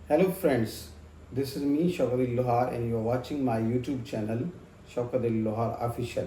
Hello friends, this is me Shaukat Lohar and you are watching my YouTube channel Shaukat Lohar Official.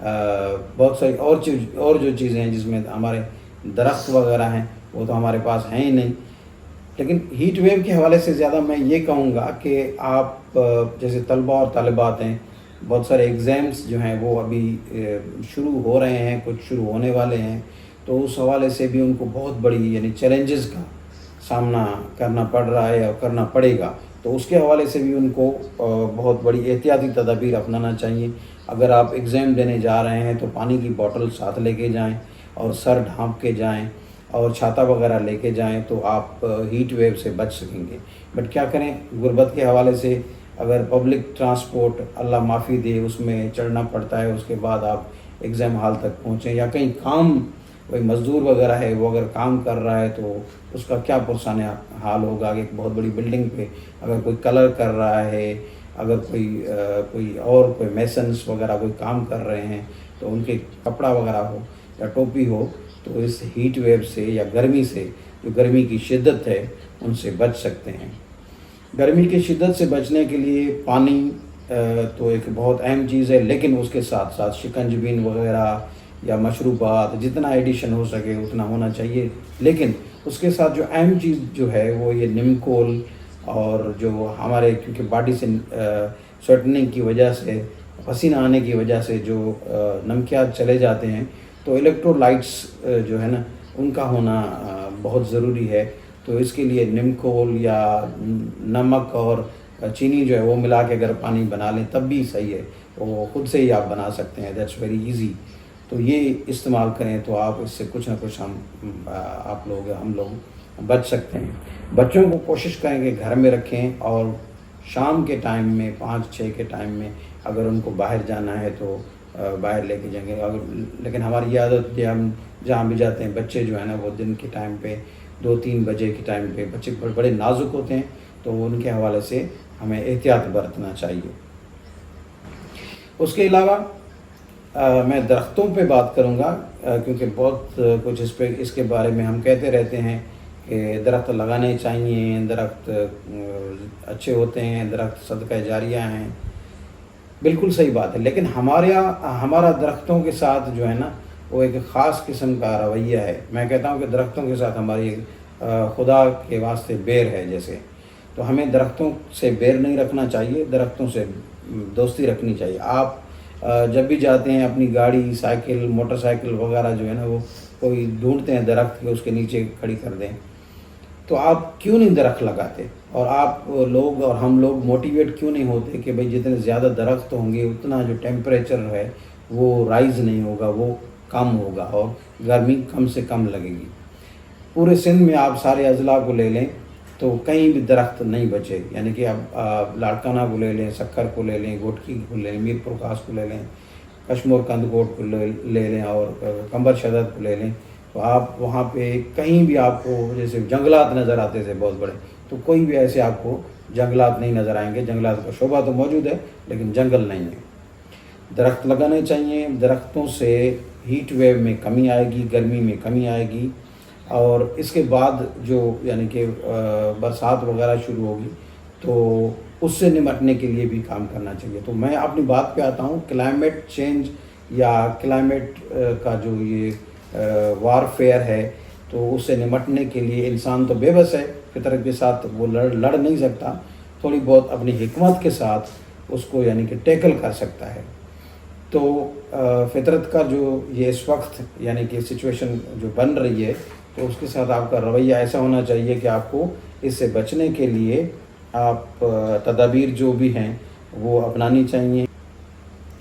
بہت ساری اور جو چیزیں ہیں جس میں ہمارے درخت وغیرہ ہیں وہ تو ہمارے پاس ہیں ہی نہیں. لیکن ہیٹ ویو کے حوالے سے زیادہ میں یہ کہوں گا کہ آپ جیسے طلباء اور طالبات ہیں، بہت سارے ایگزامس جو ہیں وہ ابھی شروع ہو رہے ہیں، کچھ شروع ہونے والے ہیں، تو اس حوالے سے بھی ان کو بہت بڑی یعنی چیلنجز کا سامنا کرنا پڑ رہا ہے اور کرنا پڑے گا. تو اس کے حوالے سے بھی ان کو بہت بڑی احتیاطی تدابیر اپنانا چاہیے. اگر آپ ایگزام دینے جا رہے ہیں تو پانی کی بوٹل ساتھ لے کے جائیں اور سر ڈھانپ کے جائیں اور چھاتا وغیرہ لے کے جائیں، تو آپ ہیٹ ویو سے بچ سکیں گے. بٹ کیا کریں، غربت کے حوالے سے اگر پبلک ٹرانسپورٹ اللہ معافی دے اس میں چڑھنا پڑتا ہے، اس کے بعد آپ ایگزام ہال تک پہنچیں، یا کہیں کام کوئی مزدور وغیرہ ہے وہ اگر کام کر رہا ہے تو اس کا کیا پرسان حال ہوگا. ایک بہت بڑی بلڈنگ پہ اگر کوئی کلر کر رہا ہے، اگر کوئی میسنس وغیرہ کوئی کام کر رہے ہیں تو ان کے کپڑا وغیرہ ہو یا ٹوپی ہو تو اس ہیٹ ویو سے یا گرمی سے، جو گرمی کی شدت ہے، ان سے بچ سکتے ہیں. گرمی کی شدت سے بچنے کے لیے پانی تو ایک بہت اہم چیز ہے، لیکن اس کے ساتھ ساتھ شکنجبین وغیرہ یا مشروبات جتنا ایڈیشن ہو سکے اتنا ہونا چاہیے. لیکن اس کے ساتھ جو اہم چیز جو ہے وہ یہ نمکول، اور جو ہمارے کیونکہ باڈی سے سویٹنگ کی وجہ سے، پسینہ آنے کی وجہ سے جو نمکیات چلے جاتے ہیں، تو الیکٹرولائٹس جو ہے نا ان کا ہونا بہت ضروری ہے. تو اس کے لیے نمکول یا نمک اور چینی جو ہے وہ ملا کے اگر پانی بنا لیں تب بھی صحیح ہے، وہ خود سے ہی آپ بنا سکتے ہیں، دیٹس ویری ایزی. تو یہ استعمال کریں تو آپ اس سے کچھ نہ کچھ ہم لوگ بچ سکتے ہیں. بچوں کو کوشش کریں کہ گھر میں رکھیں، اور شام کے ٹائم میں 5-6 کے ٹائم میں اگر ان کو باہر جانا ہے تو باہر لے کے جائیں گے. لیکن ہماری یہ عادت کہ ہم جہاں بھی جاتے ہیں، بچے جو ہیں نا وہ دن کے ٹائم پہ 2-3 بجے کے ٹائم پہ بچے بڑے نازک ہوتے ہیں، تو ان کے حوالے سے ہمیں احتیاط برتنا چاہیے. اس کے علاوہ میں درختوں پہ بات کروں گا، کیونکہ بہت کچھ اس کے بارے میں ہم کہتے رہتے ہیں کہ درخت لگانے چاہیے، درخت اچھے ہوتے ہیں، درخت صدقہ جاریہ ہیں. بالکل صحیح بات ہے، لیکن ہمارا درختوں کے ساتھ جو ہے نا وہ ایک خاص قسم کا رویہ ہے. میں کہتا ہوں کہ درختوں کے ساتھ ہماری خدا کے واسطے بیر ہے جیسے. تو ہمیں درختوں سے بیر نہیں رکھنا چاہیے، درختوں سے دوستی رکھنی چاہیے. آپ جب بھی جاتے ہیں اپنی گاڑی، سائیکل، موٹر سائیکل وغیرہ جو ہے نا وہ کوئی ڈھونڈتے ہیں درخت کے اس کے نیچے کھڑی کر دیں، تو آپ کیوں نہیں درخت لگاتے؟ اور آپ لوگ اور ہم لوگ موٹیویٹ کیوں نہیں ہوتے کہ بھئی جتنے زیادہ درخت ہوں گے اتنا جو ٹیمپریچر ہے وہ رائز نہیں ہوگا، وہ کم ہوگا اور گرمی کم سے کم لگے گی. پورے سندھ میں آپ سارے اضلاع کو لے لیں تو کہیں بھی درخت نہیں بچے. یعنی کہ آپ لاڑکانہ کو لے لیں، سکھر کو لے لیں، گوٹکی کو لے لیں، میر پرکاش کو لے لیں، کشمور کند کوٹ کو لے لیں اور کمبر شدت کو لے لیں، تو آپ وہاں پہ کہیں بھی آپ کو جیسے جنگلات نظر آتے تھے بہت بڑے، تو کوئی بھی ایسے آپ کو جنگلات نہیں نظر آئیں گے. جنگلات کا شعبہ تو موجود ہے لیکن جنگل نہیں ہے. درخت لگانے چاہیے. درختوں سے ہیٹ ویو میں کمی آئے گی، گرمی میں کمی آئے گی، اور اس کے بعد جو یعنی کہ برسات وغیرہ شروع ہوگی تو اس سے نمٹنے کے لیے بھی کام کرنا چاہیے. تو میں اپنی بات پہ آتا ہوں. کلائمیٹ چینج یا کلائمیٹ کا جو یہ وارفیئر ہے، تو اس سے نمٹنے کے لیے انسان تو بے بس ہے، فطرت کے ساتھ وہ لڑ نہیں سکتا. تھوڑی بہت اپنی حکمت کے ساتھ اس کو یعنی کہ ٹیکل کر سکتا ہے. تو فطرت کا جو یہ اس وقت یعنی کہ سچویشن جو بن رہی ہے، تو اس کے ساتھ آپ کا رویہ ایسا ہونا چاہیے کہ آپ کو اس سے بچنے کے لیے آپ تدابیر جو بھی ہیں وہ اپنانی چاہیے.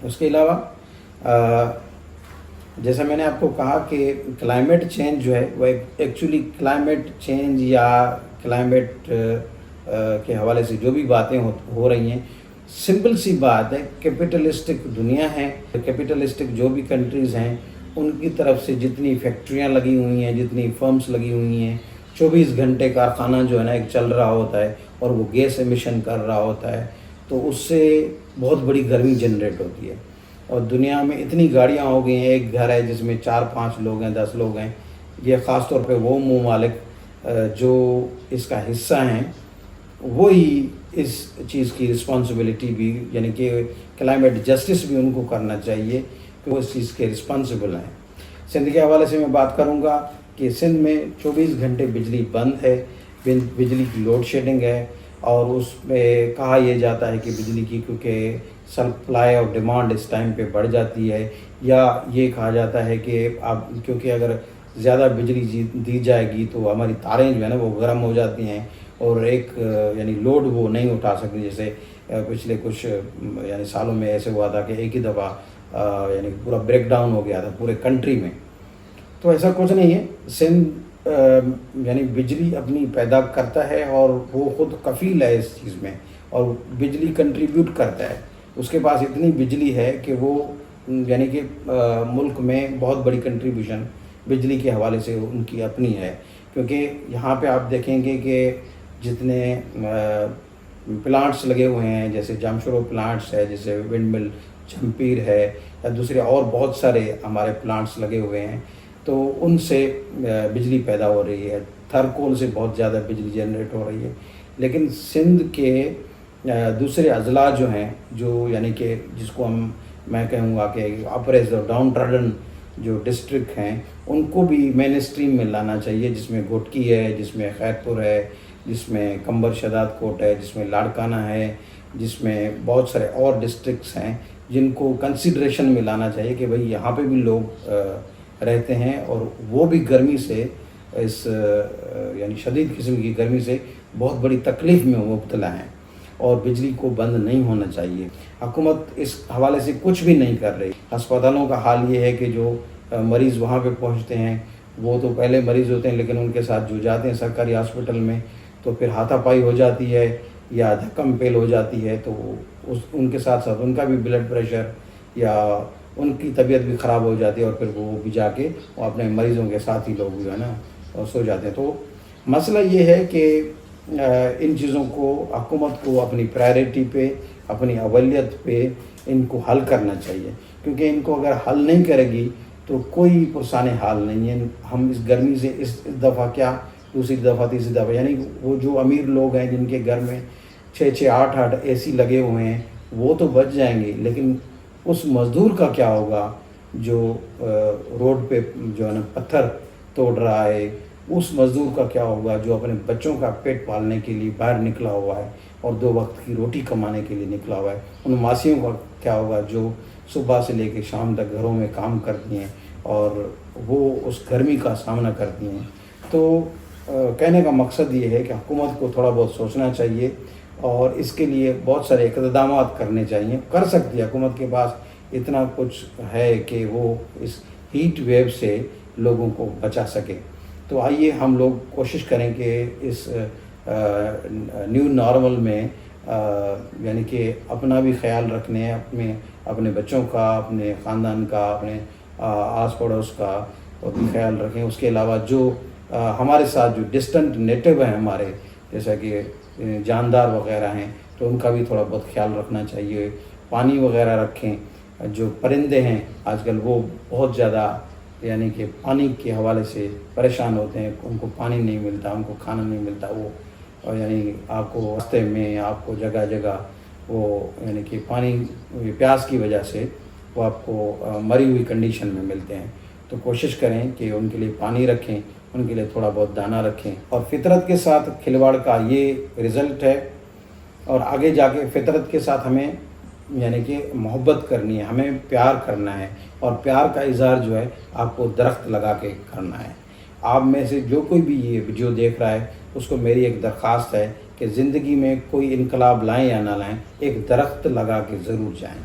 اس کے علاوہ جیسا میں نے آپ کو کہا کہ کلائمیٹ چینج جو ہے وہ ایکچولی کلائمیٹ چینج یا کلائمیٹ کے حوالے سے جو بھی باتیں ہو رہی ہیں، سمپل سی بات ہے. کیپٹلسٹک دنیا ہے، کیپٹلسٹک جو بھی کنٹریز ہیں ان کی طرف سے جتنی فیکٹریاں لگی ہوئی ہیں، جتنی فرمز لگی ہوئی ہیں، 24 گھنٹے کارخانہ جو ہے نا ایک چل رہا ہوتا ہے اور وہ گیس ایمیشن کر رہا ہوتا ہے، تو اس سے بہت بڑی گرمی جنریٹ ہوتی ہے. اور دنیا میں اتنی گاڑیاں ہو گئی ہیں، ایک گھر ہے جس میں 4-5 لوگ ہیں، 10 لوگ ہیں. یہ خاص طور پہ وہ ممالک جو اس کا حصہ ہیں وہی اس چیز کی رسپانسبلٹی بھی یعنی کہ کلائمیٹ جسٹس بھی ان کو کرنا چاہیے کہ وہ اس چیز کے رسپانسبل ہیں۔ سندھ کے حوالے سے میں بات کروں گا کہ سندھ میں 24 گھنٹے بجلی بند ہے، بجلی کی لوڈ شیڈنگ ہے، اور اس میں کہا یہ جاتا ہے کہ بجلی کی کیونکہ سپلائی اور ڈیمانڈ اس ٹائم پہ بڑھ جاتی ہے، یا یہ کہا جاتا ہے کہ اب کیونکہ اگر زیادہ بجلی دی جائے گی تو ہماری تاریں جو ہے نا وہ گرم ہو جاتی ہیں، اور ایک یعنی لوڈ وہ نہیں اٹھا سکتی۔ جیسے پچھلے کچھ یعنی سالوں میں ایسے ہوا تھا کہ ایک ہی دفعہ یعنی پورا بریک ڈاؤن ہو گیا تھا پورے کنٹری میں۔ تو ایسا کچھ نہیں ہے، سندھ یعنی بجلی اپنی پیدا کرتا ہے اور وہ خود کفیل ہے اس چیز میں، اور بجلی کنٹریبیوٹ کرتا ہے۔ اس کے پاس اتنی بجلی ہے کہ وہ یعنی کہ ملک میں بہت بڑی کنٹریبیوشن بجلی کے حوالے سے ان کی اپنی ہے، کیونکہ یہاں پہ آپ دیکھیں گے کہ جتنے پلانٹس لگے ہوئے ہیں، جیسے جامشورو پلانٹس ہے، جیسے ونڈ مل جھمپیر ہے، یا دوسرے اور بہت سارے ہمارے پلانٹس لگے ہوئے ہیں، تو ان سے بجلی پیدا ہو رہی ہے۔ تھرکول سے بہت زیادہ بجلی جنریٹ ہو رہی ہے۔ لیکن سندھ کے دوسرے اضلاع جو ہیں، جو یعنی کہ جس کو میں کہوں گا کہ اپریز اور ڈاؤن ٹراڈن جو ڈسٹرکٹ ہیں، ان کو بھی مین اسٹریم میں لانا چاہیے، جس میں گھوٹکی ہے، جس میں خیرپور ہے، جس میں کمبر شداد کوٹ ہے، جس میں لاڑکانہ ہے، جس میں بہت سارے اور ڈسٹرکٹس ہیں جن کو کنسیڈریشن میں لانا چاہیے کہ بھئی یہاں پہ بھی لوگ رہتے ہیں، اور وہ بھی گرمی سے اس یعنی شدید قسم کی گرمی سے بہت بڑی تکلیف میں مبتلا ہیں، اور بجلی کو بند نہیں ہونا چاہیے۔ حکومت اس حوالے سے کچھ بھی نہیں کر رہی۔ ہسپتالوں کا حال یہ ہے کہ جو مریض وہاں پہ پہنچتے ہیں وہ تو پہلے مریض ہوتے ہیں، لیکن ان کے ساتھ جو جاتے ہیں سرکاری ہاسپٹل میں تو پھر ہاتھا پائی ہو جاتی ہے یا دھکم پیل ہو جاتی ہے، تو ان کے ساتھ ساتھ ان کا بھی بلڈ پریشر یا ان کی طبیعت بھی خراب ہو جاتی ہے، اور پھر وہ بھی جا کے وہ اپنے مریضوں کے ساتھ ہی لوگ جو ہے نا سو جاتے ہیں۔ تو مسئلہ یہ ہے کہ ان چیزوں کو حکومت کو اپنی پرائرٹی پہ، اپنی اولیت پہ ان کو حل کرنا چاہیے، کیونکہ ان کو اگر حل نہیں کرے گی تو کوئی پرسان حال نہیں ہے۔ ہم اس گرمی سے اس دفعہ کیا دوسری دفعہ تیسری دفعہ یعنی وہ جو امیر لوگ ہیں جن کے گھر میں 6 8 اے سی لگے ہوئے ہیں وہ تو بچ جائیں گے، لیکن اس مزدور کا کیا ہوگا جو روڈ پہ جو ہے نا پتھر توڑ رہا ہے؟ اس مزدور کا کیا ہوگا جو اپنے بچوں کا پیٹ پالنے کے لیے باہر نکلا ہوا ہے اور 2 وقت کی روٹی کمانے کے لیے نکلا ہوا ہے؟ ان ماسیوں کا کیا ہوگا جو صبح سے لے کے شام تک گھروں میں کام کرتی ہیں اور وہ اس گرمی کا سامنا کرتی ہیں؟ تو کہنے کا مقصد یہ ہے کہ حکومت کو تھوڑا بہت سوچنا چاہیے، اور اس کے لیے بہت سارے اقدامات کرنے چاہیے۔ کر سکتی ہے حکومت، کے پاس اتنا کچھ ہے کہ وہ اس ہیٹ ویو سے لوگوں کو بچا سکے۔ تو آئیے ہم لوگ کوشش کریں کہ اس نیو نارمل میں یعنی کہ اپنا بھی خیال رکھنے، اپنے بچوں کا، اپنے خاندان کا، اپنے آس پڑوس کا بھی خیال رکھیں۔ اس کے علاوہ جو ہمارے ساتھ جو ڈسٹنٹ نیٹو ہیں ہمارے، جیسا کہ جاندار وغیرہ ہیں، تو ان کا بھی تھوڑا بہت خیال رکھنا چاہیے۔ پانی وغیرہ رکھیں۔ جو پرندے ہیں آج کل وہ بہت زیادہ یعنی کہ پانی کے حوالے سے پریشان ہوتے ہیں، ان کو پانی نہیں ملتا، ان کو کھانا نہیں ملتا، وہ یعنی آپ کو راستے میں آپ کو جگہ جگہ وہ یعنی کہ پانی پیاس کی وجہ سے وہ آپ کو مری ہوئی کنڈیشن میں ملتے ہیں۔ تو کوشش کریں کہ ان کے لیے پانی رکھیں، ان کے لیے تھوڑا بہت دانہ رکھیں، اور فطرت کے ساتھ کھلواڑ کا یہ رزلٹ ہے۔ اور آگے جا کے فطرت کے ساتھ ہمیں یعنی کہ محبت کرنی ہے، ہمیں پیار کرنا ہے، اور پیار کا اظہار جو ہے آپ کو درخت لگا کے کرنا ہے۔ آپ میں سے جو کوئی بھی یہ ویڈیو دیکھ رہا ہے اس کو میری ایک درخواست ہے کہ زندگی میں کوئی انقلاب لائیں یا نہ لائیں، ایک درخت لگا کے ضرور جائیں۔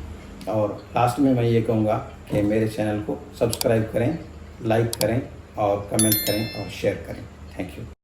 اور لاسٹ میں یہ کہوں گا کہ میرے چینل کو سبسکرائب کریں، لائک کریں اور کمنٹ کریں اور شیئر کریں۔ Thank you.